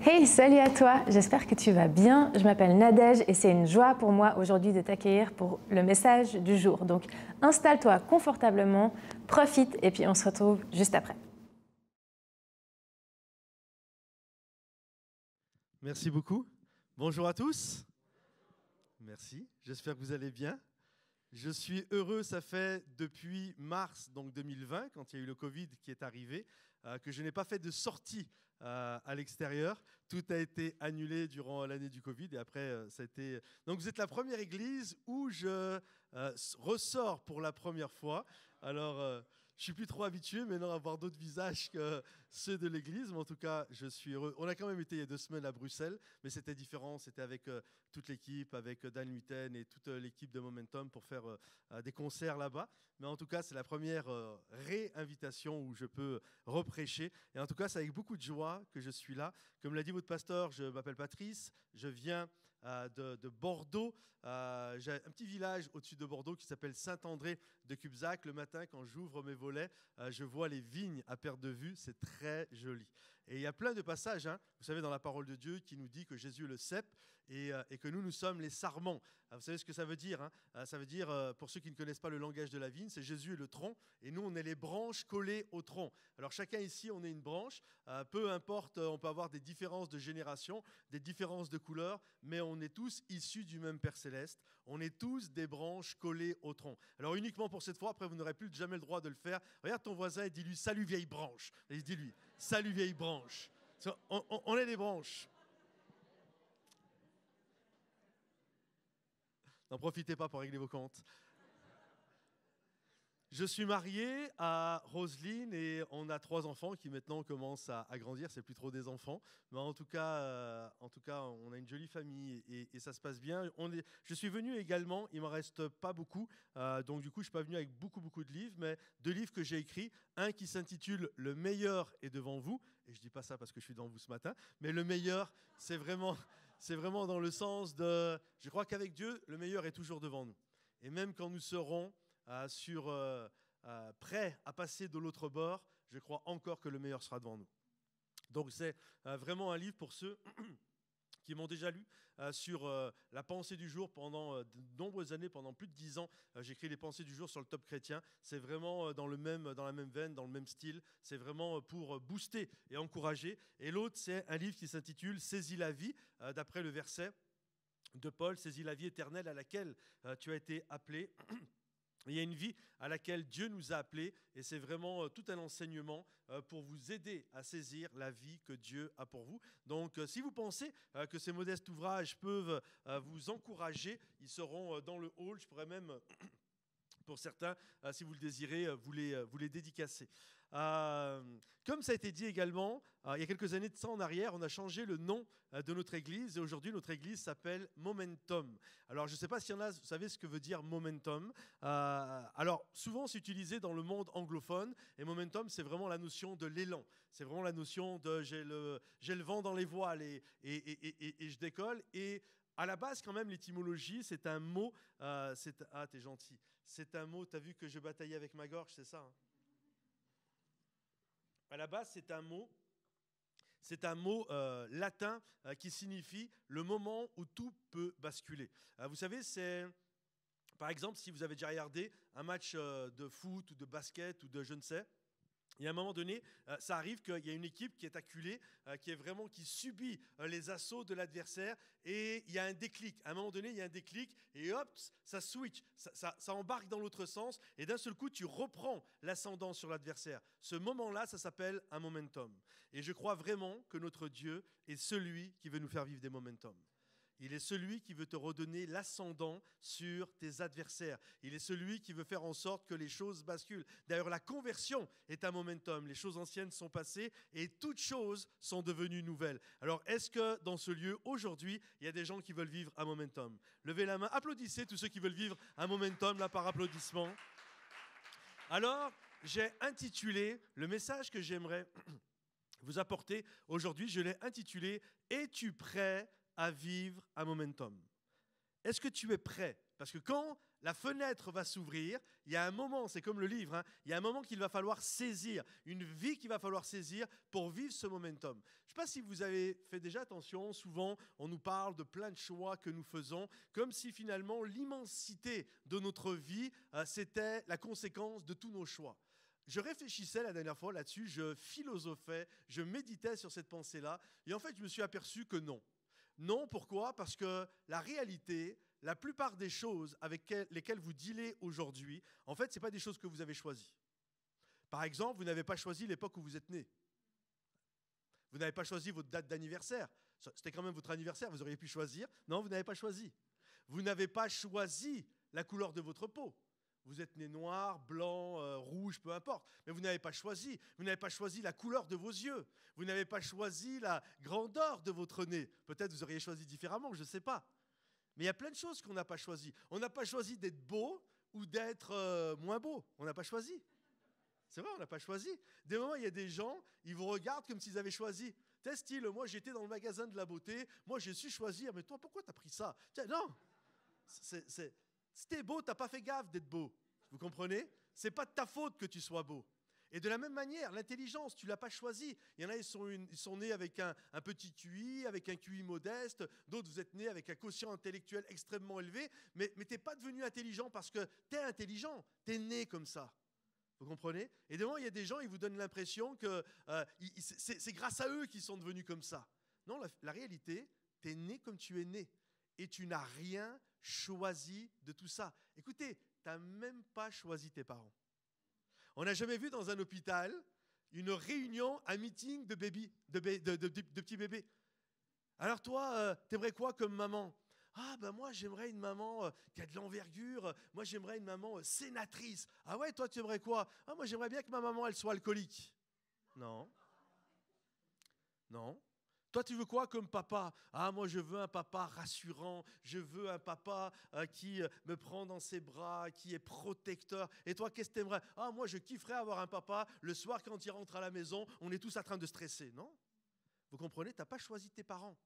Hey, salut à toi, j'espère que tu vas bien. Je m'appelle Nadège et c'est une joie pour moi aujourd'hui de t'accueillir pour le message du jour. Donc installe-toi confortablement, profite et puis on se retrouve juste après. Merci beaucoup. Bonjour à tous. Merci, j'espère que vous allez bien. Je suis heureux, ça fait depuis mars donc 2020, quand il y a eu le Covid qui est arrivé, que je n'ai pas fait de sortie à l'extérieur. Tout a été annulé durant l'année du Covid et après, ça a été... Donc vous êtes la première église où je ressors pour la première fois. Alors, je suis plus trop habitué maintenant à voir d'autres visages que ceux de l'église, mais en tout cas, je suis heureux. On a quand même été il y a 2 semaines à Bruxelles, mais c'était différent. C'était avec toute l'équipe, avec Dan Huiten et toute l'équipe de Momentum pour faire des concerts là-bas. Mais en tout cas, c'est la première réinvitation où je peux reprêcher. Et en tout cas, c'est avec beaucoup de joie que je suis là. Comme l'a dit votre pasteur, je m'appelle Patrice, je viens de Bordeaux. J'ai un petit village au-dessus de Bordeaux qui s'appelle Saint-André de Cubzac. Le matin, quand j'ouvre mes volets, je vois les vignes à perte de vue. C'est très joli. Et il y a plein de passages, hein, vous savez, dans la parole de Dieu qui nous dit que Jésus est le cep et que nous sommes les sarments. Vous savez ce que ça veut dire, hein? Ça veut dire, pour ceux qui ne connaissent pas le langage de la vigne, c'est Jésus est le tronc et nous, on est les branches collées au tronc. Alors chacun ici, on est une branche. Peu importe, on peut avoir des différences de génération, des différences de couleurs, mais on est tous issus du même Père Céleste. On est tous des branches collées au tronc. Alors uniquement pour cette fois, après vous n'aurez plus jamais le droit de le faire. Regarde ton voisin et dis-lui « Salut vieille branche ». Et dis-lui « Salut vieille branche ». On est des branches. N'en profitez pas pour régler vos comptes. Je suis marié à Roselyne et on a 3 enfants qui maintenant commencent à grandir. C'est plus trop des enfants, mais en tout cas, on a une jolie famille et ça se passe bien. Je suis venu également, il m'en reste pas beaucoup, donc du coup je suis pas venu avec beaucoup de livres, mais 2 livres que j'ai écrits. Un qui s'intitule « Le meilleur est devant vous », et je dis pas ça parce que je suis devant vous ce matin, mais le meilleur, c'est vraiment dans le sens de, je crois qu'avec Dieu, le meilleur est toujours devant nous. Et même quand nous serons prêts à passer de l'autre bord, je crois encore que le meilleur sera devant nous. Donc c'est vraiment un livre pour ceux qui m'ont déjà lu sur la pensée du jour pendant de nombreuses années, pendant plus de 10 ans. J'écris les pensées du jour sur le Top Chrétien. C'est vraiment dans la même veine, dans le même style. C'est vraiment pour booster et encourager. Et l'autre, c'est un livre qui s'intitule « Saisis la vie », d'après le verset de Paul, « Saisis la vie éternelle à laquelle tu as été appelé ». Il y a une vie à laquelle Dieu nous a appelés et c'est vraiment tout un enseignement pour vous aider à saisir la vie que Dieu a pour vous. Donc si vous pensez que ces modestes ouvrages peuvent vous encourager, ils seront dans le hall. Je pourrais même, pour certains, si vous le désirez, vous les dédicacer. Comme ça a été dit également, il y a quelques années de ça en arrière, on a changé le nom de notre église et aujourd'hui notre église s'appelle Momentum. Alors je ne sais pas s'il y en a, vous savez ce que veut dire Momentum. Alors souvent c'est utilisé dans le monde anglophone et Momentum c'est vraiment la notion de l'élan. C'est vraiment la notion de j'ai le vent dans les voiles et je décolle. Et à la base quand même l'étymologie c'est un mot, ah t'es gentil, c'est un mot, t'as vu que je bataillais avec ma gorge, c'est ça, hein? À la base, c'est un mot latin qui signifie le moment où tout peut basculer. Vous savez, c'est par exemple si vous avez déjà regardé un match de foot ou de basket ou de je ne sais. Et à un moment donné, ça arrive qu'il y a une équipe qui est acculée, qui subit les assauts de l'adversaire et il y a un déclic. À un moment donné, il y a un déclic et hop, ça switch, ça embarque dans l'autre sens et d'un seul coup, tu reprends l'ascendant sur l'adversaire. Ce moment-là, ça s'appelle un momentum. Et je crois vraiment que notre Dieu est celui qui veut nous faire vivre des momentum. Il est celui qui veut te redonner l'ascendant sur tes adversaires. Il est celui qui veut faire en sorte que les choses basculent. D'ailleurs, la conversion est un momentum. Les choses anciennes sont passées et toutes choses sont devenues nouvelles. Alors, est-ce que dans ce lieu, aujourd'hui, il y a des gens qui veulent vivre un momentum? Levez la main, applaudissez tous ceux qui veulent vivre un momentum, là, par applaudissement. Alors, j'ai intitulé le message que j'aimerais vous apporter aujourd'hui, je l'ai intitulé « Es-tu prêt à vivre un momentum » Est-ce que tu es prêt? Parce que quand la fenêtre va s'ouvrir, il y a un moment, c'est comme le livre, hein, il y a un moment qu'il va falloir saisir, une vie qu'il va falloir saisir pour vivre ce momentum. Je ne sais pas si vous avez fait déjà attention, souvent on nous parle de plein de choix que nous faisons, comme si finalement l'immensité de notre vie, c'était la conséquence de tous nos choix. Je réfléchissais la dernière fois là-dessus, je philosophais, je méditais sur cette pensée-là, et en fait je me suis aperçu que non. Non, pourquoi? Parce que la réalité, la plupart des choses avec lesquelles vous dealez aujourd'hui, en fait, ce n'est pas des choses que vous avez choisies. Par exemple, vous n'avez pas choisi l'époque où vous êtes né. Vous n'avez pas choisi votre date d'anniversaire. C'était quand même votre anniversaire, vous auriez pu choisir. Non, vous n'avez pas choisi. Vous n'avez pas choisi la couleur de votre peau. Vous êtes né noir, blanc, rouge, peu importe. Mais vous n'avez pas choisi. Vous n'avez pas choisi la couleur de vos yeux. Vous n'avez pas choisi la grandeur de votre nez. Peut-être vous auriez choisi différemment, je ne sais pas. Mais il y a plein de choses qu'on n'a pas choisies. On n'a pas choisi d'être beau ou d'être moins beau. On n'a pas choisi. C'est vrai, on n'a pas choisi. Des moments, il y a des gens, ils vous regardent comme s'ils avaient choisi. T'es style, moi j'étais dans le magasin de la beauté, moi j'ai su choisir, mais toi pourquoi t'as pris ça? Tiens, non, si t'es beau, t'as pas fait gaffe d'être beau. Vous comprenez? C'est pas de ta faute que tu sois beau. Et de la même manière, l'intelligence, tu ne l'as pas choisie. Il y en a, ils sont nés avec un petit QI, avec un QI modeste. D'autres, vous êtes nés avec un quotient intellectuel extrêmement élevé. Mais tu n'es pas devenu intelligent parce que tu es intelligent. Tu es né comme ça. Vous comprenez? Et devant, il y a des gens, ils vous donnent l'impression que c'est grâce à eux qu'ils sont devenus comme ça. Non, la réalité, tu es né comme tu es né. Et tu n'as rien choisi de tout ça. Écoutez, tu n'as même pas choisi tes parents. On n'a jamais vu dans un hôpital une réunion, un meeting de petits bébés. Alors toi, t'aimerais quoi comme maman? Ah ben moi j'aimerais une maman qui a de l'envergure, moi j'aimerais une maman sénatrice. Ah ouais, toi tu aimerais quoi? Ah moi j'aimerais bien que ma maman elle soit alcoolique. Non. Non. Toi, tu veux quoi comme papa? Ah, moi, je veux un papa rassurant. Je veux un papa qui me prend dans ses bras, qui est protecteur. Et toi, qu'est-ce que tu aimerais? Ah, moi, je kifferais avoir un papa. Le soir, quand il rentre à la maison, on est tous en train de stresser. Non? Vous comprenez? Tu n'as pas choisi tes parents.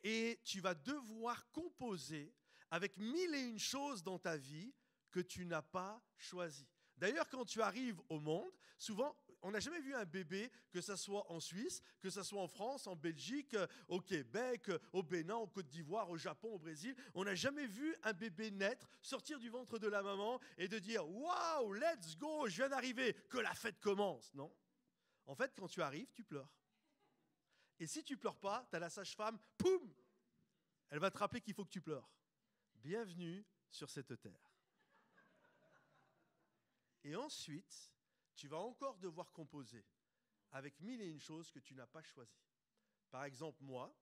Et tu vas devoir composer avec 1001 choses dans ta vie que tu n'as pas choisies. D'ailleurs, quand tu arrives au monde, souvent, on n'a jamais vu un bébé, que ce soit en Suisse, que ce soit en France, en Belgique, au Québec, au Bénin, en Côte d'Ivoire, au Japon, au Brésil. On n'a jamais vu un bébé naître, sortir du ventre de la maman et de dire « Waouh, let's go, je viens d'arriver, que la fête commence !» Non. En fait, quand tu arrives, tu pleures. Et si tu ne pleures pas, tu as la sage-femme, poum, elle va te rappeler qu'il faut que tu pleures. Bienvenue sur cette terre. Et ensuite, tu vas encore devoir composer avec 1001 choses que tu n'as pas choisies. Par exemple, moi,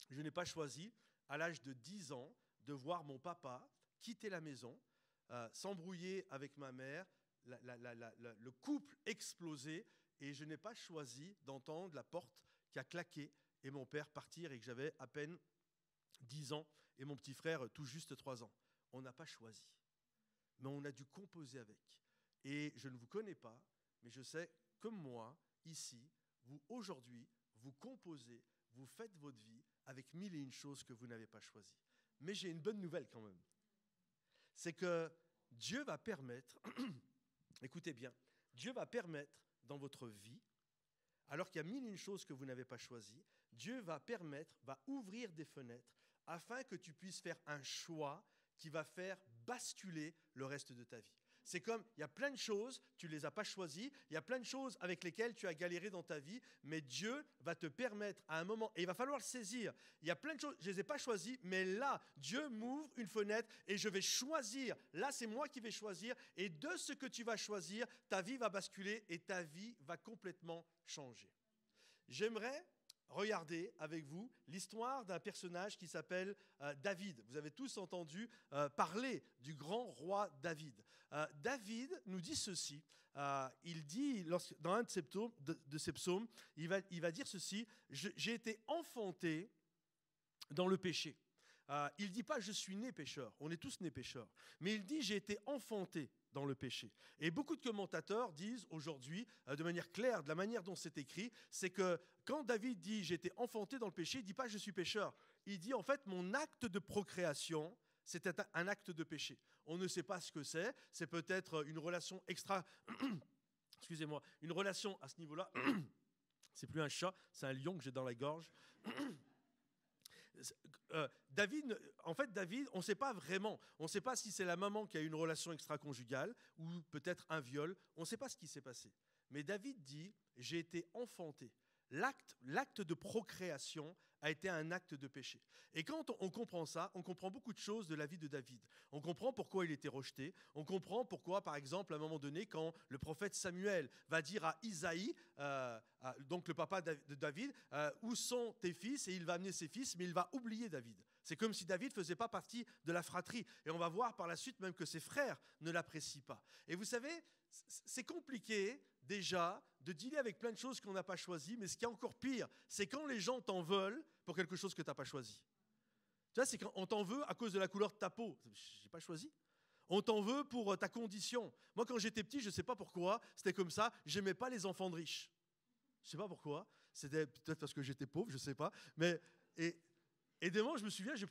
je n'ai pas choisi, à l'âge de 10 ans, de voir mon papa quitter la maison, s'embrouiller avec ma mère, le couple exploser, et je n'ai pas choisi d'entendre la porte qui a claqué et mon père partir et que j'avais à peine 10 ans et mon petit frère tout juste 3 ans. On n'a pas choisi, mais on a dû composer avec. Et je ne vous connais pas, mais je sais, comme moi, ici, vous, aujourd'hui, vous composez, vous faites votre vie avec 1001 choses que vous n'avez pas choisies. Mais j'ai une bonne nouvelle quand même. C'est que Dieu va permettre, écoutez bien, Dieu va permettre dans votre vie, alors qu'il y a 1001 choses que vous n'avez pas choisies, Dieu va permettre, va ouvrir des fenêtres afin que tu puisses faire un choix qui va faire basculer le reste de ta vie. C'est comme, il y a plein de choses, tu ne les as pas choisies, il y a plein de choses avec lesquelles tu as galéré dans ta vie, mais Dieu va te permettre à un moment, et il va falloir le saisir, il y a plein de choses, je ne les ai pas choisies, mais là, Dieu m'ouvre une fenêtre et je vais choisir, là c'est moi qui vais choisir, et de ce que tu vas choisir, ta vie va basculer et ta vie va complètement changer. J'aimerais regarder avec vous l'histoire d'un personnage qui s'appelle David. Vous avez tous entendu parler du grand roi David. David nous dit ceci, il dit dans un de ses psaumes, il va dire ceci, j'ai été enfanté dans le péché. Il ne dit pas « je suis né pécheur », on est tous nés pécheurs, mais il dit « j'ai été enfanté » dans le péché. Et beaucoup de commentateurs disent aujourd'hui, de manière claire, de la manière dont c'est écrit, c'est que quand David dit « j'ai été enfanté dans le péché », il ne dit pas « je suis pécheur ». Il dit en fait « mon acte de procréation c'était un acte de péché. On ne sait pas ce que c'est peut-être une relation extra... Excusez-moi, une relation à ce niveau-là. C'est plus un chat, c'est un lion que j'ai dans la gorge. David, on ne sait pas vraiment. On ne sait pas si c'est la maman qui a eu une relation extra-conjugale ou peut-être un viol. On ne sait pas ce qui s'est passé. Mais David dit, j'ai été enfanté. L'acte de procréation a été un acte de péché. Et quand on comprend ça, on comprend beaucoup de choses de la vie de David. On comprend pourquoi il était rejeté. On comprend pourquoi, par exemple, à un moment donné, quand le prophète Samuel va dire à Isaïe, donc le papa de David, où sont tes fils? Et il va amener ses fils, mais il va oublier David. C'est comme si David ne faisait pas partie de la fratrie. Et on va voir par la suite même que ses frères ne l'apprécient pas. Et vous savez, c'est compliqué déjà de dealer avec plein de choses qu'on n'a pas choisies, mais ce qui est encore pire, c'est quand les gens t'en veulent pour quelque chose que tu n'as pas choisi. Tu vois, c'est quand on t'en veut à cause de la couleur de ta peau. Je n'ai pas choisi. On t'en veut pour ta condition. Moi, quand j'étais petit, je ne sais pas pourquoi, c'était comme ça, je n'aimais pas les enfants de riches. Je ne sais pas pourquoi, c'était peut-être parce que j'étais pauvre, je ne sais pas, mais... Et des moments, je me souviens, je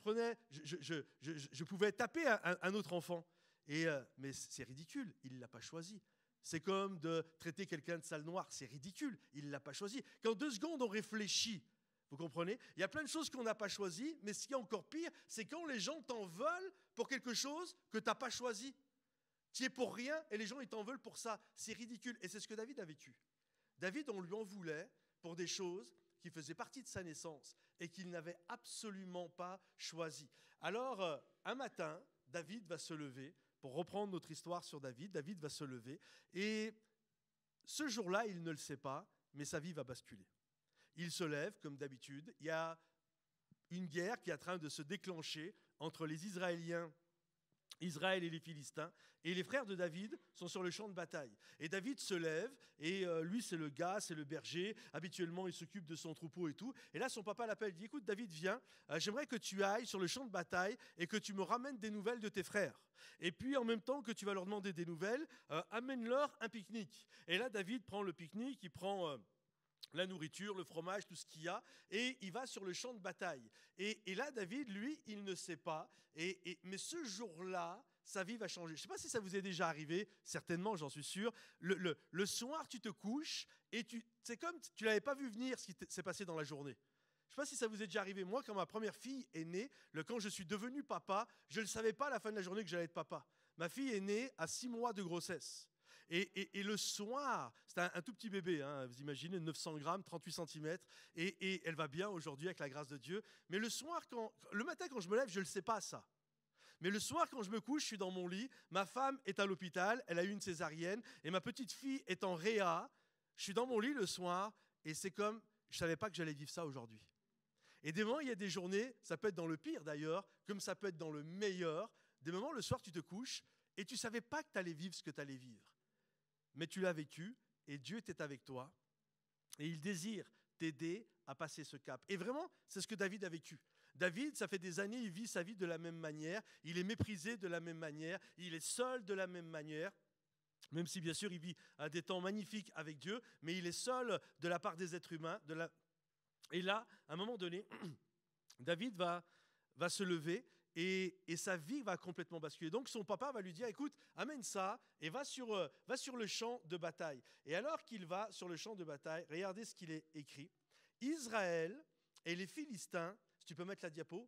pouvais taper un autre enfant. Mais c'est ridicule, il ne l'a pas choisi. C'est comme de traiter quelqu'un de sale noir, c'est ridicule, il ne l'a pas choisi. Quand 2 secondes on réfléchit, vous comprenez? Il y a plein de choses qu'on n'a pas choisies, mais ce qui est encore pire, c'est quand les gens t'en veulent pour quelque chose que tu n'as pas choisi. Tu es pour rien et les gens ils t'en veulent pour ça. C'est ridicule. Et c'est ce que David a vécu. David, on lui en voulait pour des choses qui faisaient partie de sa naissance et qu'il n'avait absolument pas choisi. Alors, un matin, David va se lever. Pour reprendre notre histoire sur David, David va se lever et ce jour-là, il ne le sait pas, mais sa vie va basculer. Il se lève, comme d'habitude. Il y a une guerre qui est en train de se déclencher entre les Israéliens, Israël et les Philistins. Et les frères de David sont sur le champ de bataille. Et David se lève, et lui, c'est le gars, c'est le berger. Habituellement, il s'occupe de son troupeau et tout. Et là, son papa l'appelle, il dit, écoute, David, viens, j'aimerais que tu ailles sur le champ de bataille et que tu me ramènes des nouvelles de tes frères. Et puis, en même temps que tu vas leur demander des nouvelles, amène-leur un pique-nique. Et là, David prend le pique-nique, il prend... la nourriture, le fromage, tout ce qu'il y a, et il va sur le champ de bataille. Et là, David, lui, il ne sait pas, mais ce jour-là, sa vie va changer. Je ne sais pas si ça vous est déjà arrivé, certainement, j'en suis sûr. Le soir, tu te couches, et c'est comme tu ne l'avais pas vu venir ce qui s'est passé dans la journée. Je ne sais pas si ça vous est déjà arrivé. Moi, quand ma première fille est née, quand je suis devenu papa, je ne savais pas à la fin de la journée que j'allais être papa. Ma fille est née à 6 mois de grossesse. Et le soir, c'est un tout petit bébé, hein, vous imaginez, 900 grammes, 38 cm, et elle va bien aujourd'hui avec la grâce de Dieu. Mais le soir, le matin quand je me lève, je ne le sais pas ça. Mais le soir quand je me couche, je suis dans mon lit, ma femme est à l'hôpital, elle a eu une césarienne, et ma petite fille est en réa. Je suis dans mon lit le soir, et c'est comme, je ne savais pas que j'allais vivre ça aujourd'hui. Et des moments, il y a des journées, ça peut être dans le pire d'ailleurs, comme ça peut être dans le meilleur, des moments, le soir, tu te couches, et tu ne savais pas que tu allais vivre ce que tu allais vivre. Mais tu l'as vécu et Dieu était avec toi et il désire t'aider à passer ce cap. Et vraiment, c'est ce que David a vécu. David, ça fait des années, il vit sa vie de la même manière, il est méprisé de la même manière, il est seul de la même manière, même si bien sûr il vit des temps magnifiques avec Dieu, mais il est seul de la part des êtres humains. Et là, à un moment donné, David va se lever. Et sa vie va complètement basculer. Donc son papa va lui dire, écoute, amène ça et va sur le champ de bataille. Et alors qu'il va sur le champ de bataille, regardez ce qu'il est écrit. Israël et les Philistins, si tu peux mettre la diapo,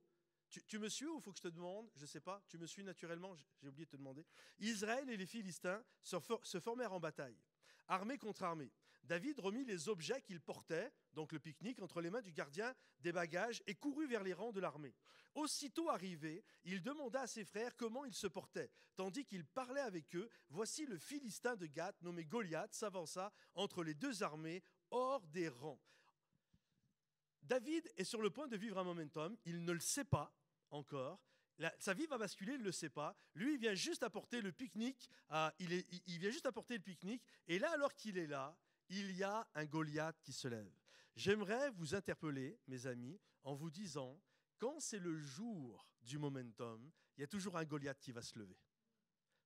tu me suis ou il faut que je te demande? Je ne sais pas, tu me suis naturellement, j'ai oublié de te demander. Israël et les Philistins se formèrent en bataille, armée contre armée. David remit les objets qu'il portait, donc le pique-nique, entre les mains du gardien des bagages et courut vers les rangs de l'armée. Aussitôt arrivé, il demanda à ses frères comment ils se portaient. Tandis qu'il parlait avec eux, voici le Philistin de Gath, nommé Goliath, s'avança entre les 2 armées, hors des rangs. David est sur le point de vivre un momentum, il ne le sait pas encore. Sa vie va basculer, il ne le sait pas. Lui, il vient juste apporter le pique-nique. Il vient juste apporter le pique-nique. Et là, alors qu'il est là, il y a un Goliath qui se lève. J'aimerais vous interpeller, mes amis, en vous disant, quand c'est le jour du momentum, il y a toujours un Goliath qui va se lever.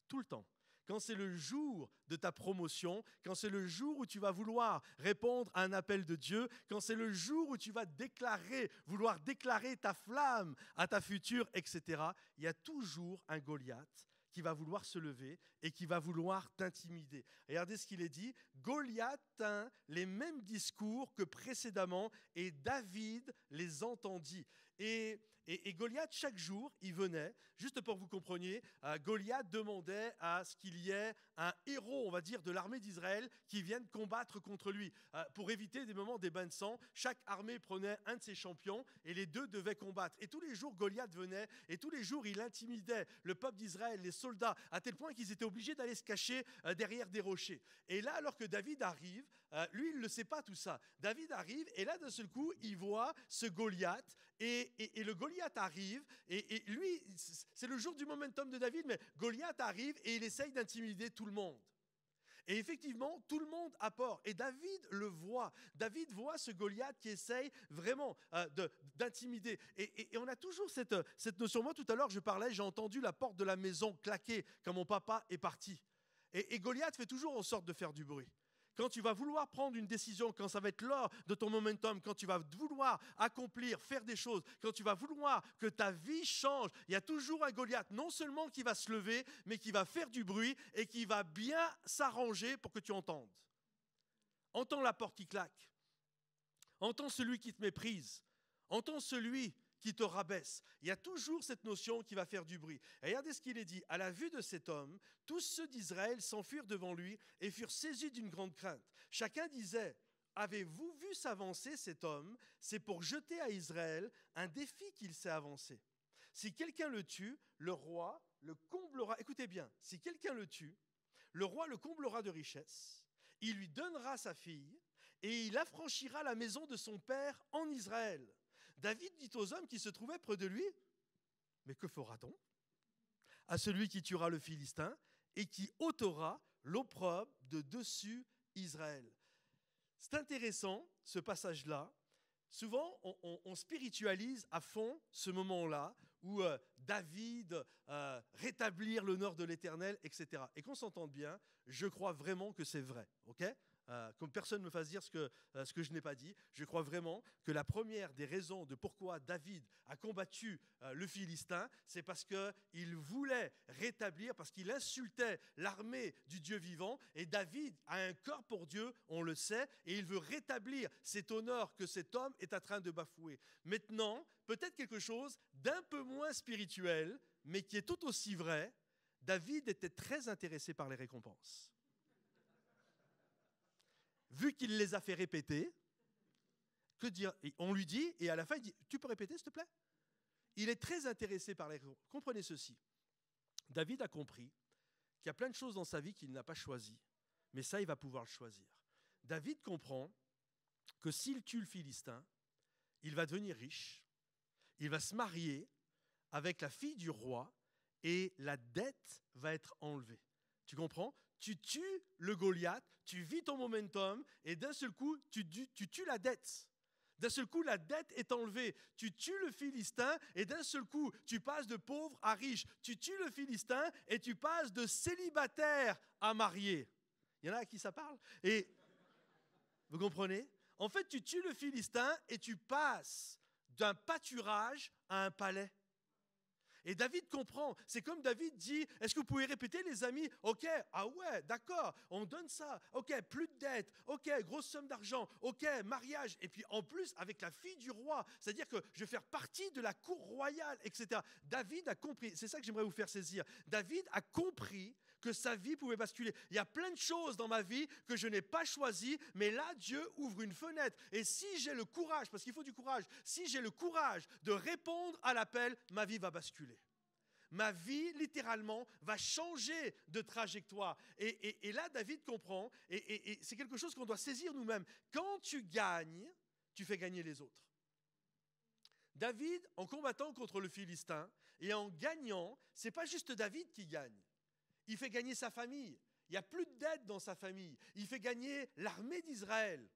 Tout le temps. quand c'est le jour de ta promotion, quand c'est le jour où tu vas vouloir répondre à un appel de Dieu, quand c'est le jour où tu vas vouloir déclarer ta flamme à ta future, etc., il y a toujours un Goliath qui va vouloir se lever et qui va vouloir t'intimider. Regardez ce qu'il est dit. Goliath tint les mêmes discours que précédemment et David les entendit. Et Goliath, chaque jour, il venait, juste pour que vous compreniez, Goliath demandait à ce qu'il y ait un héros, on va dire, de l'armée d'Israël qui vienne combattre contre lui. Pour éviter des moments des bains de sang, chaque armée prenait un de ses champions et les deux devaient combattre. Et tous les jours, Goliath venait et tous les jours, il intimidait le peuple d'Israël, les soldats, à tel point qu'ils étaient obligés d'aller se cacher derrière des rochers. Et là, alors que David arrive, lui, il ne le sait pas tout ça. David arrive et là, d'un seul coup, il voit ce Goliath et le Goliath arrive et lui, c'est le jour du momentum de David, mais Goliath arrive et il essaye d'intimider tout le monde. Et effectivement, tout le monde a peur. Et David le voit. David voit ce Goliath qui essaye vraiment d'intimider. Et on a toujours cette notion. Moi, tout à l'heure, je parlais, j'ai entendu la porte de la maison claquer quand mon papa est parti. Et Goliath fait toujours en sorte de faire du bruit. Quand tu vas vouloir prendre une décision, quand ça va être l'heure de ton momentum, quand tu vas vouloir accomplir, faire des choses, quand tu vas vouloir que ta vie change, il y a toujours un Goliath, non seulement qui va se lever, mais qui va faire du bruit et qui va bien s'arranger pour que tu entendes. Entends la porte qui claque. Entends celui qui te méprise. Entends celui qui te rabaisse. Il y a toujours cette notion qui va faire du bruit. Et regardez ce qu'il est dit. À la vue de cet homme, tous ceux d'Israël s'enfuirent devant lui et furent saisis d'une grande crainte. Chacun disait, avez-vous vu s'avancer cet homme? C'est pour jeter à Israël un défi qu'il s'est avancé. Si quelqu'un le tue, le roi le comblera. Écoutez bien, si quelqu'un le tue, le roi le comblera de richesses. Il lui donnera sa fille et il affranchira la maison de son père en Israël. David dit aux hommes qui se trouvaient près de lui, « Mais que fera-t-on à celui qui tuera le Philistin et qui ôtera l'opprobre de dessus Israël ?» C'est intéressant, ce passage-là. Souvent, on spiritualise à fond ce moment-là où David rétablir l'honneur de l'Éternel, etc. Et qu'on s'entende bien, je crois vraiment que c'est vrai, ok ? Comme personne ne me fasse dire ce que je n'ai pas dit, je crois vraiment que la première des raisons de pourquoi David a combattu le Philistin, c'est parce qu'il voulait rétablir, parce qu'il insultait l'armée du Dieu vivant, et David a un cœur pour Dieu, on le sait, et il veut rétablir cet honneur que cet homme est en train de bafouer. Maintenant, peut-être quelque chose d'un peu moins spirituel, mais qui est tout aussi vrai, David était très intéressé par les récompenses. Vu qu'il les a fait répéter, que dire? On lui dit, et à la fin, il dit, tu peux répéter, s'il te plaît? Il est très intéressé par les récompenses. Comprenez ceci. David a compris qu'il y a plein de choses dans sa vie qu'il n'a pas choisies, mais ça, il va pouvoir le choisir. David comprend que s'il tue le Philistin, il va devenir riche, il va se marier avec la fille du roi, et la dette va être enlevée. Tu comprends? Tu tues le Goliath, tu vis ton momentum, et d'un seul coup, tu tues la dette. D'un seul coup, la dette est enlevée. Tu tues le Philistin, et d'un seul coup, tu passes de pauvre à riche. Tu tues le Philistin, et tu passes de célibataire à marié. Il y en a à qui ça parle? Et vous comprenez? En fait, tu tues le Philistin, et tu passes d'un pâturage à un palais. Et David comprend. C'est comme David dit, est-ce que vous pouvez répéter les amis? Ok, ah ouais, d'accord, on donne ça. Ok, plus de dettes. Ok, grosse somme d'argent. Ok, mariage. Et puis en plus, avec la fille du roi. C'est-à-dire que je vais faire partie de la cour royale, etc. David a compris. C'est ça que j'aimerais vous faire saisir. David a compris que sa vie pouvait basculer. Il y a plein de choses dans ma vie que je n'ai pas choisies, mais là, Dieu ouvre une fenêtre. Et si j'ai le courage, parce qu'il faut du courage, si j'ai le courage de répondre à l'appel, ma vie va basculer. Ma vie, littéralement, va changer de trajectoire. Et là, David comprend, et c'est quelque chose qu'on doit saisir nous-mêmes. Quand tu gagnes, tu fais gagner les autres. David, en combattant contre le Philistin, et en gagnant, ce n'est pas juste David qui gagne. Il fait gagner sa famille. Il n'y a plus de dette dans sa famille. Il fait gagner l'armée d'Israël.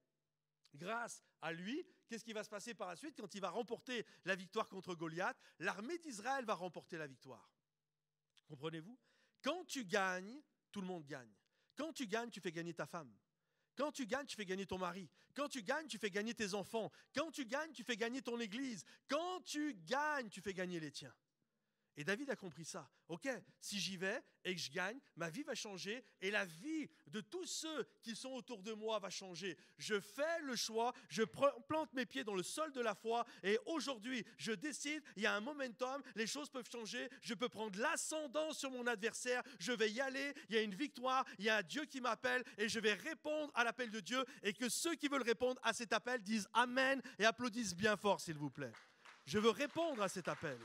Grâce à lui, qu'est-ce qui va se passer par la suite quand il va remporter la victoire contre Goliath? L'armée d'Israël va remporter la victoire. Comprenez-vous? Quand tu gagnes, tout le monde gagne. Quand tu gagnes, tu fais gagner ta femme. Quand tu gagnes, tu fais gagner ton mari. Quand tu gagnes, tu fais gagner tes enfants. Quand tu gagnes, tu fais gagner ton église. Quand tu gagnes, tu fais gagner les tiens. Et David a compris ça. Ok, si j'y vais et que je gagne, ma vie va changer et la vie de tous ceux qui sont autour de moi va changer. Je fais le choix, je plante mes pieds dans le sol de la foi et aujourd'hui, je décide, il y a un momentum, les choses peuvent changer, je peux prendre l'ascendant sur mon adversaire, je vais y aller, il y a une victoire, il y a un Dieu qui m'appelle et je vais répondre à l'appel de Dieu et que ceux qui veulent répondre à cet appel disent Amen et applaudissent bien fort, s'il vous plaît. Je veux répondre à cet appel.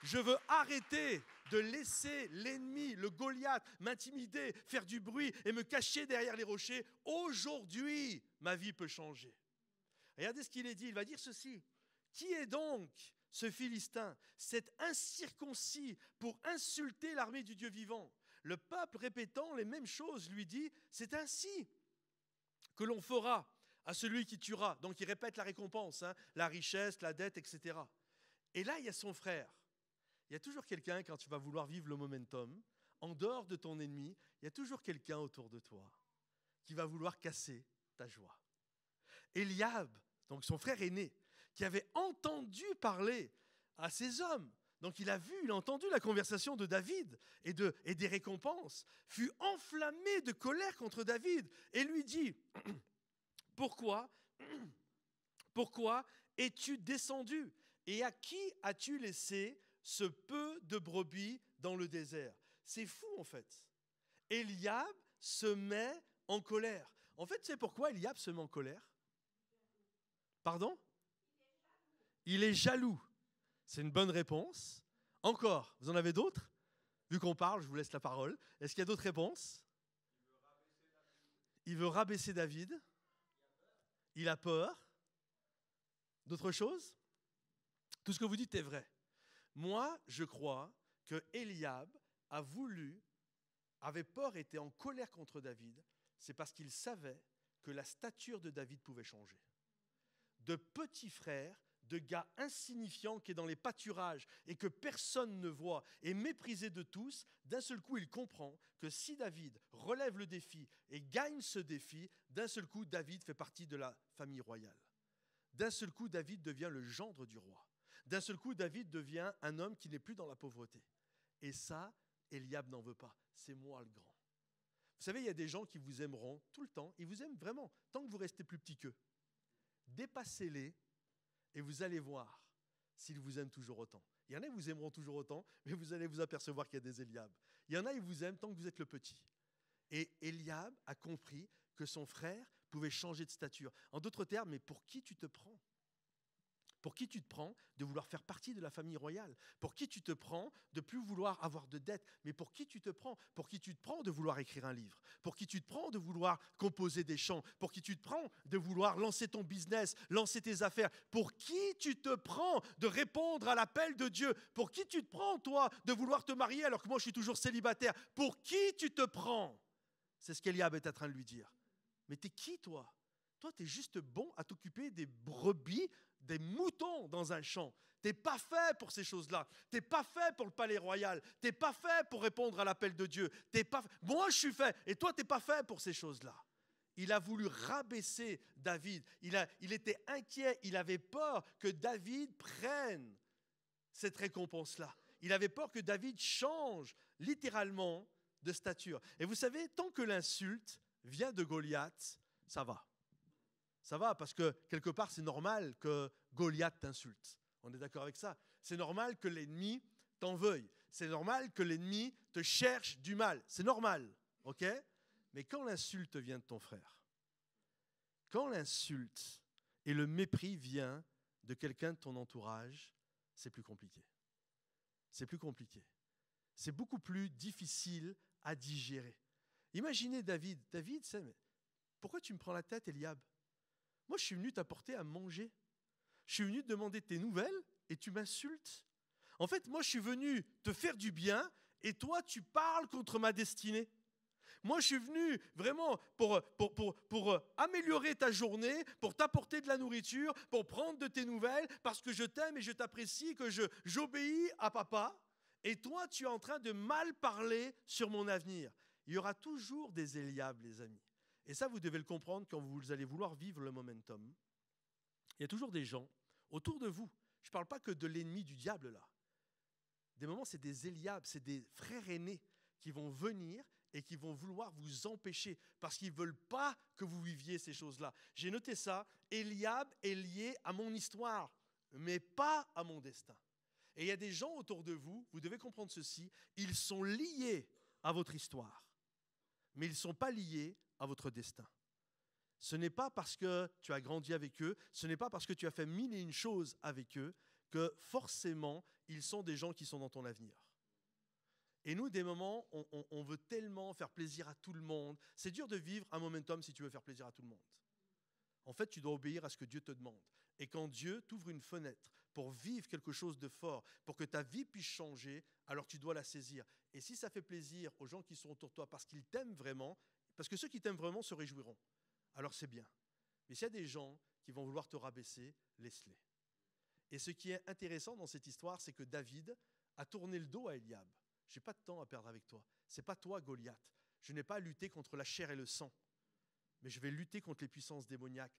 Je veux arrêter de laisser l'ennemi, le Goliath, m'intimider, faire du bruit et me cacher derrière les rochers. Aujourd'hui, ma vie peut changer. Regardez ce qu'il est dit. Il va dire ceci. Qui est donc ce Philistin, cet incirconcis pour insulter l'armée du Dieu vivant? Le peuple, répétant les mêmes choses, lui dit, c'est ainsi que l'on fera à celui qui tuera. Donc il répète la récompense, la richesse, la dette, etc. Et là, il y a son frère. Il y a toujours quelqu'un, quand tu vas vouloir vivre le momentum, en dehors de ton ennemi, il y a toujours quelqu'un autour de toi qui va vouloir casser ta joie. Eliab, donc son frère aîné, qui avait entendu parler à ces hommes, donc il a entendu la conversation de David et des récompenses, fut enflammé de colère contre David et lui dit « Pourquoi es-tu descendu et à qui as-tu laissé ce peu de brebis dans le désert ?» C'est fou en fait. Eliab se met en colère. En fait, c'est pourquoi Eliab se met en colère. Pardon ? Il est jaloux. C'est une bonne réponse. Encore, vous en avez d'autres ? Vu qu'on parle, je vous laisse la parole. Est-ce qu'il y a d'autres réponses ? Il veut rabaisser David. Il a peur. D'autres choses ? Tout ce que vous dites est vrai. Moi, je crois que Eliab avait peur, était en colère contre David. C'est parce qu'il savait que la stature de David pouvait changer. De petit frère, de gars insignifiant qui est dans les pâturages et que personne ne voit et méprisé de tous, d'un seul coup, il comprend que si David relève le défi et gagne ce défi, d'un seul coup, David fait partie de la famille royale. D'un seul coup, David devient le gendre du roi. D'un seul coup, David devient un homme qui n'est plus dans la pauvreté. Et ça, Eliab n'en veut pas. C'est moi le grand. Vous savez, il y a des gens qui vous aimeront tout le temps. Ils vous aiment vraiment, tant que vous restez plus petit qu'eux. Dépassez-les et vous allez voir s'ils vous aiment toujours autant. Il y en a qui vous aimeront toujours autant, mais vous allez vous apercevoir qu'il y a des Eliab. Il y en a qui vous aiment tant que vous êtes le petit. Et Eliab a compris que son frère pouvait changer de stature. En d'autres termes, mais pour qui tu te prends ? Pour qui tu te prends de vouloir faire partie de la famille royale? Pour qui tu te prends de plus vouloir avoir de dettes? Mais pour qui tu te prends? Pour qui tu te prends de vouloir écrire un livre? Pour qui tu te prends de vouloir composer des chants? Pour qui tu te prends de vouloir lancer ton business, lancer tes affaires? Pour qui tu te prends de répondre à l'appel de Dieu? Pour qui tu te prends, toi, de vouloir te marier alors que moi je suis toujours célibataire? Pour qui tu te prends? C'est ce qu'Eliab est en train de lui dire. Mais t'es qui, toi? Toi, tu es juste bon à t'occuper des brebis, des moutons dans un champ. Tu n'es pas fait pour ces choses-là. Tu n'es pas fait pour le palais royal. Tu n'es pas fait pour répondre à l'appel de Dieu. T'es pas... Moi, je suis fait. Et toi, tu n'es pas fait pour ces choses-là. Il a voulu rabaisser David. Il était inquiet. Il avait peur que David prenne cette récompense-là. Il avait peur que David change littéralement de stature. Et vous savez, tant que l'insulte vient de Goliath, ça va. Ça va, parce que quelque part, c'est normal que Goliath t'insulte. On est d'accord avec ça? C'est normal que l'ennemi t'en veuille. C'est normal que l'ennemi te cherche du mal. C'est normal, ok? Mais quand l'insulte vient de ton frère, quand l'insulte et le mépris vient de quelqu'un de ton entourage, c'est plus compliqué. C'est plus compliqué. C'est beaucoup plus difficile à digérer. Imaginez David. David, c'est, mais pourquoi tu me prends la tête, Eliab? Moi, je suis venu t'apporter à manger. Je suis venu te demander tes nouvelles et tu m'insultes. En fait, moi, je suis venu te faire du bien et toi, tu parles contre ma destinée. Moi, je suis venu vraiment pour améliorer ta journée, pour t'apporter de la nourriture, pour prendre de tes nouvelles, parce que je t'aime et je t'apprécie, que j'obéis à papa. Et toi, tu es en train de mal parler sur mon avenir. Il y aura toujours des Eliab, les amis. Et ça, vous devez le comprendre quand vous allez vouloir vivre le momentum. Il y a toujours des gens autour de vous. Je ne parle pas que de l'ennemi du diable, là. Des moments, c'est des Eliab, c'est des frères aînés qui vont venir et qui vont vouloir vous empêcher parce qu'ils ne veulent pas que vous viviez ces choses-là. J'ai noté ça. Eliab est lié à mon histoire, mais pas à mon destin. Et il y a des gens autour de vous, vous devez comprendre ceci, ils sont liés à votre histoire, mais ils ne sont pas liés à votre destin. Ce n'est pas parce que tu as grandi avec eux, ce n'est pas parce que tu as fait mille et une choses avec eux, que forcément, ils sont des gens qui sont dans ton avenir. Et nous, des moments, on veut tellement faire plaisir à tout le monde. C'est dur de vivre un momentum si tu veux faire plaisir à tout le monde. En fait, tu dois obéir à ce que Dieu te demande. Et quand Dieu t'ouvre une fenêtre pour vivre quelque chose de fort, pour que ta vie puisse changer, alors tu dois la saisir. Et si ça fait plaisir aux gens qui sont autour de toi parce qu'ils t'aiment vraiment, parce que ceux qui t'aiment vraiment se réjouiront, alors c'est bien. Mais s'il y a des gens qui vont vouloir te rabaisser, laisse-les. Et ce qui est intéressant dans cette histoire, c'est que David a tourné le dos à Eliab. Je n'ai pas de temps à perdre avec toi. Ce n'est pas toi, Goliath. Je n'ai pas à lutter contre la chair et le sang. Mais je vais lutter contre les puissances démoniaques.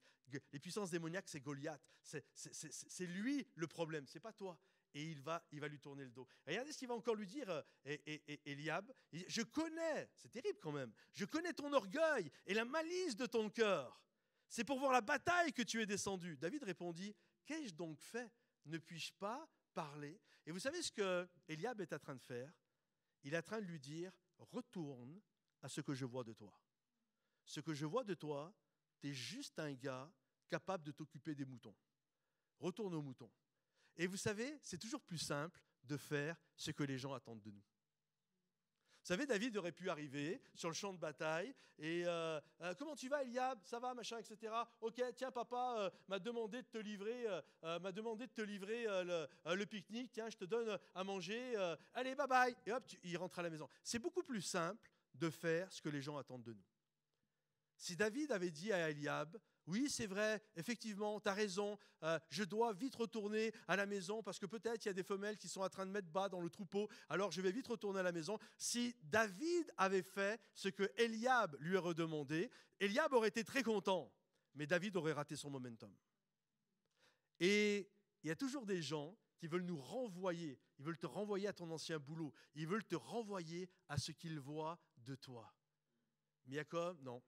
Les puissances démoniaques, c'est Goliath. C'est lui le problème, ce n'est pas toi. Et il va lui tourner le dos. Et regardez ce qu'il va encore lui dire, Eliab. Je connais, c'est terrible quand même, je connais ton orgueil et la malice de ton cœur. C'est pour voir la bataille que tu es descendu. David répondit, qu'ai-je donc fait? Ne puis-je pas parler? Et vous savez ce que Eliab est en train de faire? Il est en train de lui dire, retourne à ce que je vois de toi. Ce que je vois de toi, tu es juste un gars capable de t'occuper des moutons. Retourne aux moutons. Et vous savez, c'est toujours plus simple de faire ce que les gens attendent de nous. Vous savez, David aurait pu arriver sur le champ de bataille et comment tu vas, Eliab? Ça va, machin, etc. Ok, tiens, papa m'a demandé de te livrer, le pique-nique. Tiens, je te donne à manger. Allez, bye bye. Et hop, il rentre à la maison. C'est beaucoup plus simple de faire ce que les gens attendent de nous. Si David avait dit à Eliab, oui, c'est vrai, effectivement, tu as raison, je dois vite retourner à la maison parce que peut-être il y a des femelles qui sont en train de mettre bas dans le troupeau, alors je vais vite retourner à la maison. Si David avait fait ce que Eliab lui a redemandé, Eliab aurait été très content, mais David aurait raté son momentum. Et il y a toujours des gens qui veulent nous renvoyer, ils veulent te renvoyer à ton ancien boulot, ils veulent te renvoyer à ce qu'ils voient de toi. Mais Jacob, non.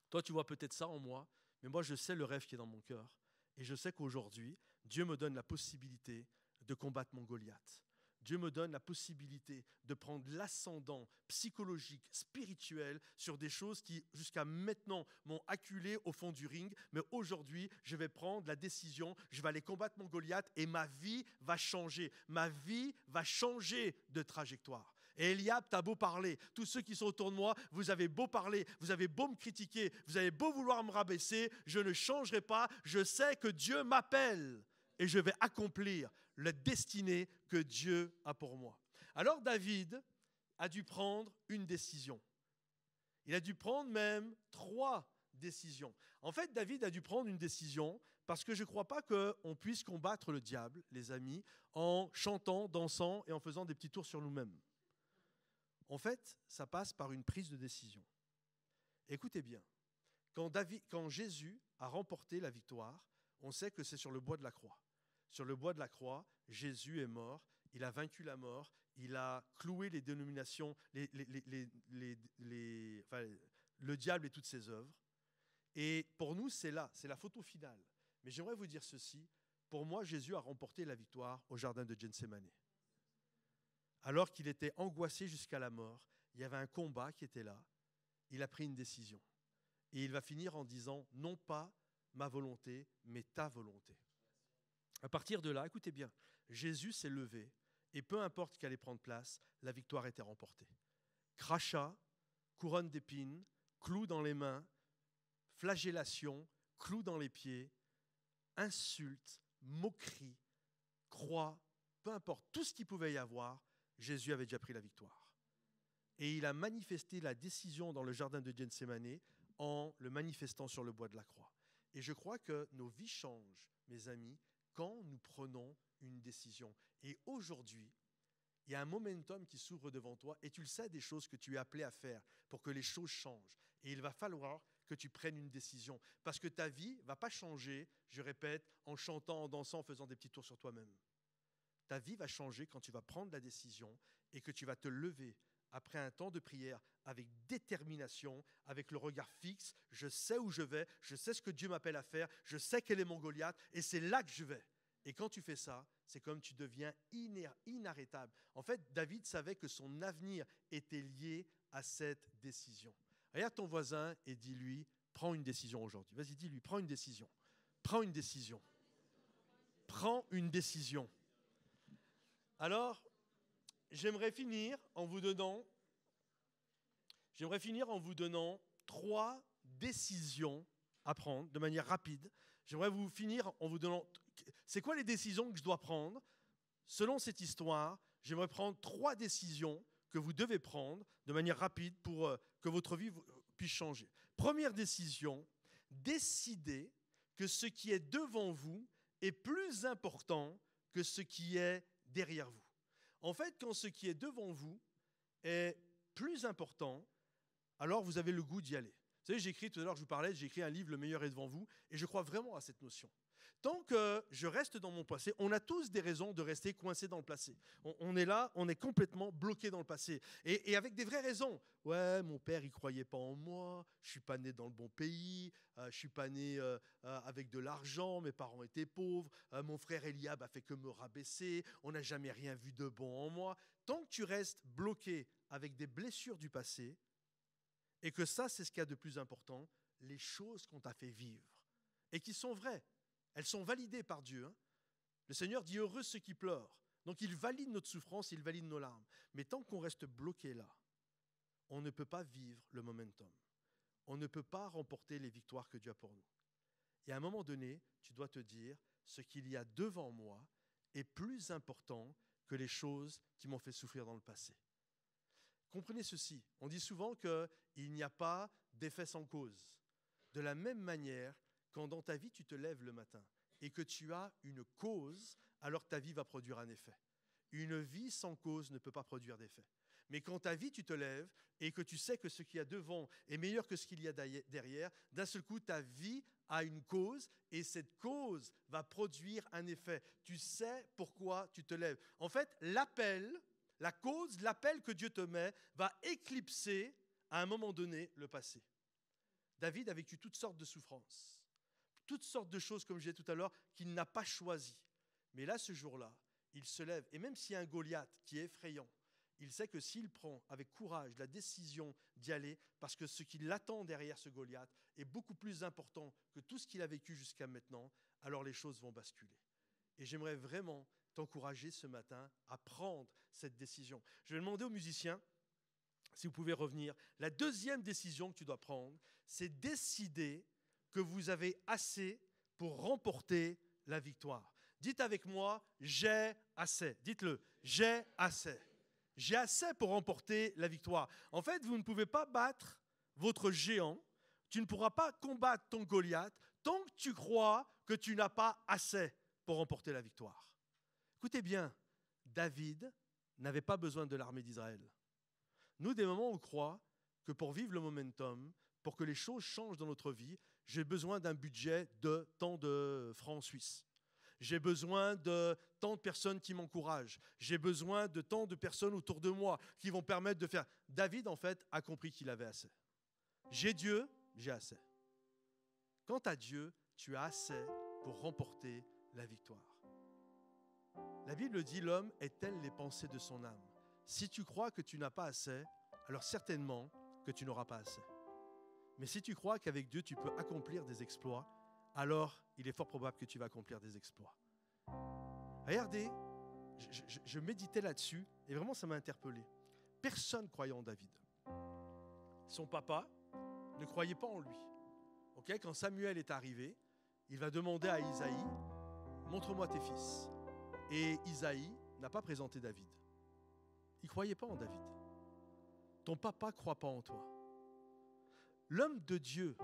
Toi, tu vois peut-être ça en moi, mais moi, je sais le rêve qui est dans mon cœur. Et je sais qu'aujourd'hui, Dieu me donne la possibilité de combattre mon Goliath. Dieu me donne la possibilité de prendre l'ascendant psychologique, spirituel, sur des choses qui, jusqu'à maintenant, m'ont acculé au fond du ring. Mais aujourd'hui, je vais prendre la décision, je vais aller combattre mon Goliath et ma vie va changer. Ma vie va changer de trajectoire. Et Eliab, t'as beau parler, tous ceux qui sont autour de moi, vous avez beau parler, vous avez beau me critiquer, vous avez beau vouloir me rabaisser, je ne changerai pas, je sais que Dieu m'appelle et je vais accomplir la destinée que Dieu a pour moi. Alors David a dû prendre une décision. Il a dû prendre même 3 décisions. En fait, David a dû prendre une décision parce que je ne crois pas qu'on puisse combattre le diable, les amis, en chantant, dansant et en faisant des petits tours sur nous-mêmes. En fait, ça passe par une prise de décision. Écoutez bien, quand Jésus a remporté la victoire, on sait que c'est sur le bois de la croix. Sur le bois de la croix, Jésus est mort, il a vaincu la mort, il a cloué les dénominations, le diable et toutes ses œuvres. Et pour nous, c'est là, c'est la photo finale. Mais j'aimerais vous dire ceci, pour moi, Jésus a remporté la victoire au jardin de Gethsémani. Alors qu'il était angoissé jusqu'à la mort, il y avait un combat qui était là, il a pris une décision. Et il va finir en disant, non pas ma volonté, mais ta volonté. À partir de là, écoutez bien, Jésus s'est levé, et peu importe ce qui allait prendre place, la victoire était remportée. Crachat, couronne d'épines, clous dans les mains, flagellation, clous dans les pieds, insultes, moqueries, croix, peu importe, tout ce qu'il pouvait y avoir, Jésus avait déjà pris la victoire. Et il a manifesté la décision dans le jardin de Gethsémani en le manifestant sur le bois de la croix. Et je crois que nos vies changent, mes amis, quand nous prenons une décision. Et aujourd'hui, il y a un momentum qui s'ouvre devant toi et tu le sais des choses que tu es appelé à faire pour que les choses changent. Et il va falloir que tu prennes une décision parce que ta vie ne va pas changer, je répète, en chantant, en dansant, en faisant des petits tours sur toi-même. Ta vie va changer quand tu vas prendre la décision et que tu vas te lever après un temps de prière avec détermination, avec le regard fixe. Je sais où je vais, je sais ce que Dieu m'appelle à faire, je sais quel est mon Goliath et c'est là que je vais. Et quand tu fais ça, c'est comme tu deviens inarrêtable. En fait, David savait que son avenir était lié à cette décision. Regarde ton voisin et dis-lui, prends une décision aujourd'hui. Vas-y, dis-lui, prends une décision. Prends une décision. Prends une décision. Alors, j'aimerais finir en vous donnant 3 décisions à prendre de manière rapide. J'aimerais vous finir en vous donnant, c'est quoi les décisions que je dois prendre? Selon cette histoire, j'aimerais prendre 3 décisions que vous devez prendre de manière rapide pour que votre vie puisse changer. Première décision, décidez que ce qui est devant vous est plus important que ce qui est derrière vous. En fait, quand ce qui est devant vous est plus important, alors vous avez le goût d'y aller. Vous savez, j'ai écrit tout à l'heure, je vous parlais, j'ai écrit un livre, Le meilleur est devant vous, et je crois vraiment à cette notion. Tant que je reste dans mon passé, on a tous des raisons de rester coincés dans le passé. On est là, on est complètement bloqué dans le passé. Et avec des vraies raisons. Ouais, mon père, il ne croyait pas en moi, je ne suis pas né dans le bon pays, je ne suis pas né avec de l'argent, mes parents étaient pauvres, mon frère Eliab a fait que me rabaisser, on n'a jamais rien vu de bon en moi. Tant que tu restes bloqué avec des blessures du passé, et que ça, c'est ce qu'il y a de plus important, les choses qu'on t'a fait vivre, et qui sont vraies, elles sont validées par Dieu. Le Seigneur dit « Heureux ceux qui pleurent ». Donc il valide notre souffrance, il valide nos larmes. Mais tant qu'on reste bloqué là, on ne peut pas vivre le momentum. On ne peut pas remporter les victoires que Dieu a pour nous. Et à un moment donné, tu dois te dire « Ce qu'il y a devant moi est plus important que les choses qui m'ont fait souffrir dans le passé ». Comprenez ceci, on dit souvent qu'il n'y a pas d'effet sans cause. De la même manière, quand dans ta vie tu te lèves le matin et que tu as une cause, alors ta vie va produire un effet. Une vie sans cause ne peut pas produire d'effet. Mais quand ta vie tu te lèves et que tu sais que ce qu'il y a devant est meilleur que ce qu'il y a derrière, d'un seul coup ta vie a une cause et cette cause va produire un effet. Tu sais pourquoi tu te lèves. En fait, l'appel que Dieu te met va éclipser à un moment donné le passé. David a vécu toutes sortes de souffrances, toutes sortes de choses, comme je disais tout à l'heure, qu'il n'a pas choisies. Mais là, ce jour-là, il se lève, et même s'il y a un Goliath qui est effrayant, il sait que s'il prend avec courage la décision d'y aller, parce que ce qui l'attend derrière ce Goliath est beaucoup plus important que tout ce qu'il a vécu jusqu'à maintenant, alors les choses vont basculer. Et j'aimerais vraiment t'encourager ce matin à prendre cette décision. Je vais demander aux musiciens, si vous pouvez revenir, la deuxième décision que tu dois prendre, c'est décider que vous avez assez pour remporter la victoire. Dites avec moi, j'ai assez. Dites-le, j'ai assez. J'ai assez pour remporter la victoire. En fait, vous ne pouvez pas battre votre géant, tu ne pourras pas combattre ton Goliath tant que tu crois que tu n'as pas assez pour remporter la victoire. Écoutez bien, David n'avait pas besoin de l'armée d'Israël. Nous, des moments, on croit que pour vivre le momentum, pour que les choses changent dans notre vie, j'ai besoin d'un budget de tant de francs suisses. J'ai besoin de tant de personnes qui m'encouragent. J'ai besoin de tant de personnes autour de moi qui vont permettre de faire. David, en fait, a compris qu'il avait assez. J'ai Dieu, j'ai assez. Quant à Dieu, tu as assez pour remporter la victoire. La Bible dit, l'homme est tel les pensées de son âme. Si tu crois que tu n'as pas assez, alors certainement que tu n'auras pas assez. Mais si tu crois qu'avec Dieu, tu peux accomplir des exploits, alors il est fort probable que tu vas accomplir des exploits. Regardez, je méditais là-dessus et vraiment ça m'a interpellé. Personne ne croyait en David. Son papa ne croyait pas en lui. Okay, quand Samuel est arrivé, il va demander à Isaïe, montre-moi tes fils. Et Isaïe n'a pas présenté David. Il ne croyait pas en David. Ton papa ne croit pas en toi. L'homme de Dieu,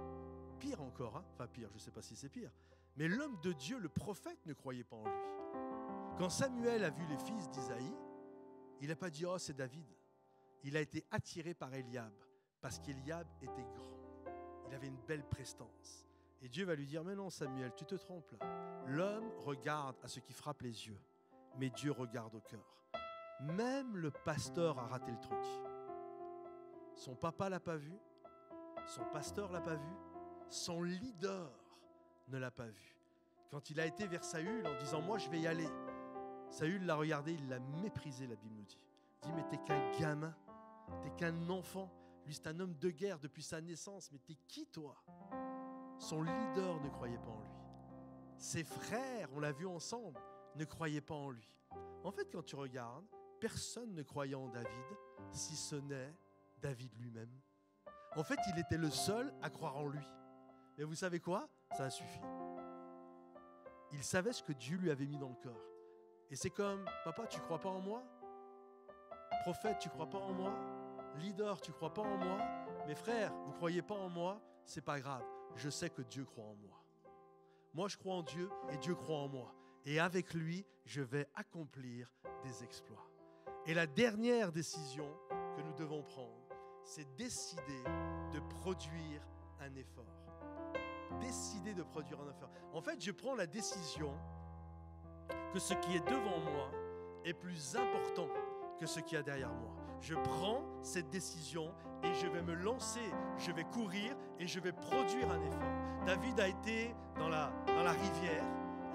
pire encore, enfin pire, je ne sais pas si c'est pire, mais l'homme de Dieu, le prophète, ne croyait pas en lui. Quand Samuel a vu les fils d'Isaïe, Il n'a pas dit « Oh, c'est David ». Il a été attiré par Eliab parce qu'Eliab était grand. Il avait une belle prestance. Et Dieu va lui dire « Mais non, Samuel, tu te trompes là. L'homme regarde à ce qui frappe les yeux, mais Dieu regarde au cœur. » Même le pasteur a raté le truc. Son papa ne l'a pas vu, son pasteur ne l'a pas vu, son leader ne l'a pas vu. Quand il a été vers Saül en disant « Moi, je vais y aller », Saül l'a regardé, il l'a méprisé, la Bible nous dit. Il dit « Mais t'es qu'un gamin, t'es qu'un enfant. Lui, c'est un homme de guerre depuis sa naissance. Mais t'es qui, toi ?» Son leader ne croyait pas en lui. Ses frères, on l'a vu ensemble, ne croyaient pas en lui. En fait, quand tu regardes, personne ne croyait en David, si ce n'est David lui-même. En fait, il était le seul à croire en lui. Mais vous savez quoi? Ça a suffi. Il savait ce que Dieu lui avait mis dans le cœur. Et c'est comme, papa, tu ne crois pas en moi? Prophète, tu ne crois pas en moi? Leader, tu ne crois pas en moi? Mes frères, vous ne croyez pas en moi? Ce n'est pas grave. Je sais que Dieu croit en moi. Moi, je crois en Dieu et Dieu croit en moi. Et avec lui, je vais accomplir des exploits. Et la dernière décision que nous devons prendre, c'est décider de produire un effort. Décider de produire un effort. En fait, je prends la décision que ce qui est devant moi est plus important que ce qu'il y a derrière moi. Je prends cette décision et je vais me lancer, je vais courir et je vais produire un effort. David a été dans la rivière.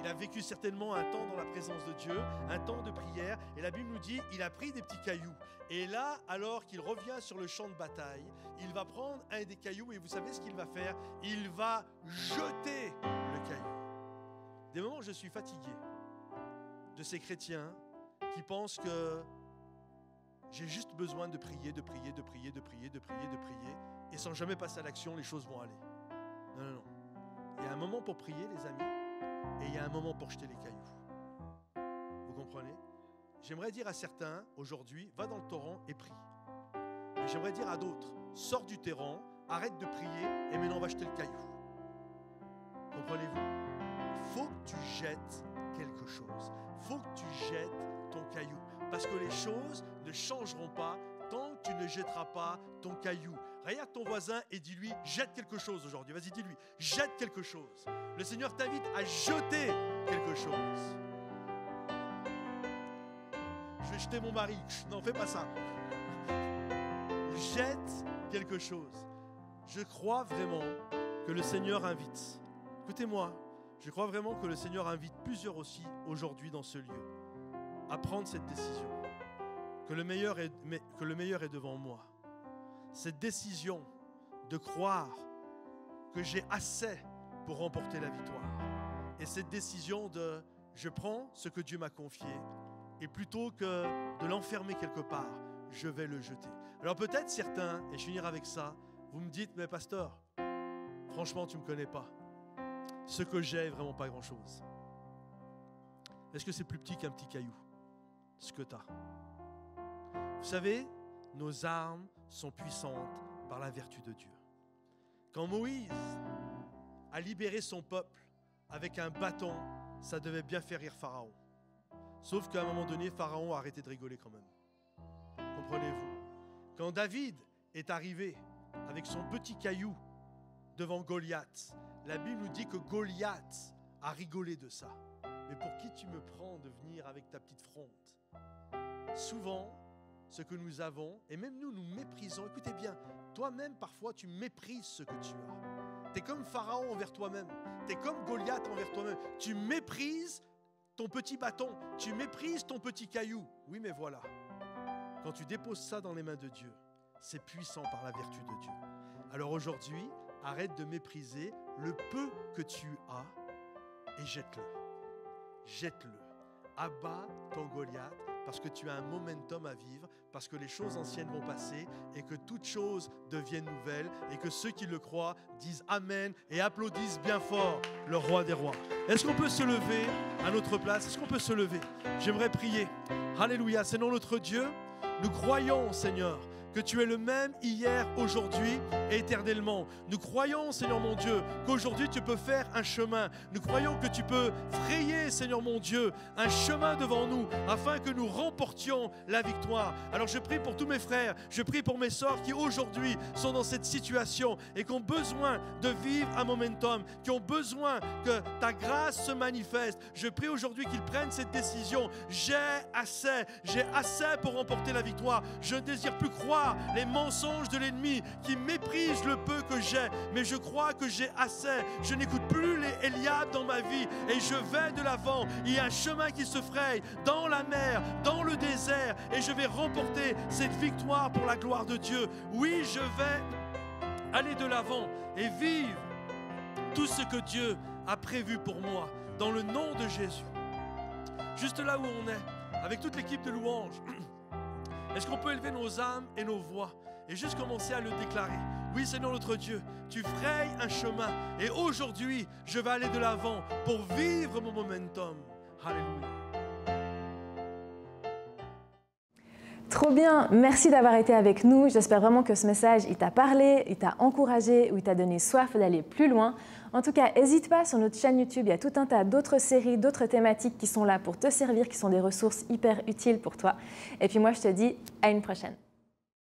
Il a vécu certainement un temps dans la présence de Dieu, un temps de prière. Et la Bible nous dit, il a pris des petits cailloux. Et là, alors qu'il revient sur le champ de bataille, il va prendre un des cailloux et vous savez ce qu'il va faire? Il va jeter le caillou. Des moments où je suis fatigué de ces chrétiens qui pensent que j'ai juste besoin de prier, de prier, de prier, de prier, de prier, de prier. Et sans jamais passer à l'action, les choses vont aller. Non, non, non. Il y a un moment pour prier, les amis. Et il y a un moment pour jeter les cailloux. Vous comprenez? J'aimerais dire à certains, aujourd'hui, va dans le torrent et prie. Mais j'aimerais dire à d'autres, sors du torrent, arrête de prier et maintenant on va jeter le caillou. Comprenez-vous? Il faut que tu jettes quelque chose. Il faut que tu jettes ton caillou. Parce que les choses ne changeront pas tant que tu ne jetteras pas ton caillou. Regarde ton voisin et dis-lui, jette quelque chose aujourd'hui. Vas-y, dis-lui, jette quelque chose. Le Seigneur t'invite à jeter quelque chose. Je vais jeter mon mari. Non, fais pas ça. Jette quelque chose. Je crois vraiment que le Seigneur invite. Écoutez-moi, je crois vraiment que le Seigneur invite plusieurs aussi aujourd'hui dans ce lieu à prendre cette décision. Que le meilleur est devant moi. Cette décision de croire que j'ai assez pour remporter la victoire. Et cette décision de je prends ce que Dieu m'a confié et plutôt que de l'enfermer quelque part, je vais le jeter. Alors peut-être certains, et je finirai avec ça, vous me dites, mais pasteur, franchement tu ne me connais pas. Ce que j'ai est vraiment pas grand-chose. Est-ce que c'est plus petit qu'un petit caillou? Ce que tu as. Vous savez, nos armes sont puissantes par la vertu de Dieu. Quand Moïse a libéré son peuple avec un bâton, ça devait bien faire rire Pharaon. Sauf qu'à un moment donné, Pharaon a arrêté de rigoler quand même. Comprenez-vous? Quand David est arrivé avec son petit caillou devant Goliath, la Bible nous dit que Goliath a rigolé de ça. Mais pour qui tu me prends de venir avec ta petite fronde? Souvent, ce que nous avons, et même nous méprisons. Écoutez bien, toi-même, parfois, tu méprises ce que tu as. Tu es comme Pharaon envers toi-même. Tu es comme Goliath envers toi-même. Tu méprises ton petit bâton. Tu méprises ton petit caillou. Oui, mais voilà. Quand tu déposes ça dans les mains de Dieu, c'est puissant par la vertu de Dieu. Alors aujourd'hui, arrête de mépriser le peu que tu as et jette-le. Jette-le. Abat ton Goliath parce que tu as un momentum à vivre, parce que les choses anciennes vont passer et que toutes choses deviennent nouvelles et que ceux qui le croient disent Amen et applaudissent bien fort le roi des rois. Est-ce qu'on peut se lever à notre place? Est-ce qu'on peut se lever? J'aimerais prier. Alléluia. Seigneur notre Dieu, nous croyons, Seigneur, que tu es le même hier, aujourd'hui et éternellement. Nous croyons, Seigneur mon Dieu, qu'aujourd'hui tu peux faire un chemin. Nous croyons que tu peux frayer, Seigneur mon Dieu, un chemin devant nous afin que nous remportions la victoire. Alors je prie pour tous mes frères, je prie pour mes sœurs qui aujourd'hui sont dans cette situation et qui ont besoin de vivre un momentum, qui ont besoin que ta grâce se manifeste. Je prie aujourd'hui qu'ils prennent cette décision. J'ai assez pour remporter la victoire. Je ne désire plus croire les mensonges de l'ennemi qui méprise le peu que j'ai, mais je crois que j'ai assez. Je n'écoute plus les Eliab dans ma vie et je vais de l'avant. Il y a un chemin qui se fraye dans la mer, dans le désert, et je vais remporter cette victoire pour la gloire de Dieu. Oui, je vais aller de l'avant et vivre tout ce que Dieu a prévu pour moi dans le nom de Jésus. Juste là où on est, avec toute l'équipe de louanges, est-ce qu'on peut élever nos âmes et nos voix et juste commencer à le déclarer? Oui, Seigneur notre Dieu, tu frayes un chemin et aujourd'hui, je vais aller de l'avant pour vivre mon momentum. Alléluia. Trop bien, merci d'avoir été avec nous. J'espère vraiment que ce message, il t'a parlé, il t'a encouragé ou il t'a donné soif d'aller plus loin. En tout cas, n'hésite pas, sur notre chaîne YouTube, il y a tout un tas d'autres séries, d'autres thématiques qui sont là pour te servir, qui sont des ressources hyper utiles pour toi. Et puis moi, je te dis à une prochaine.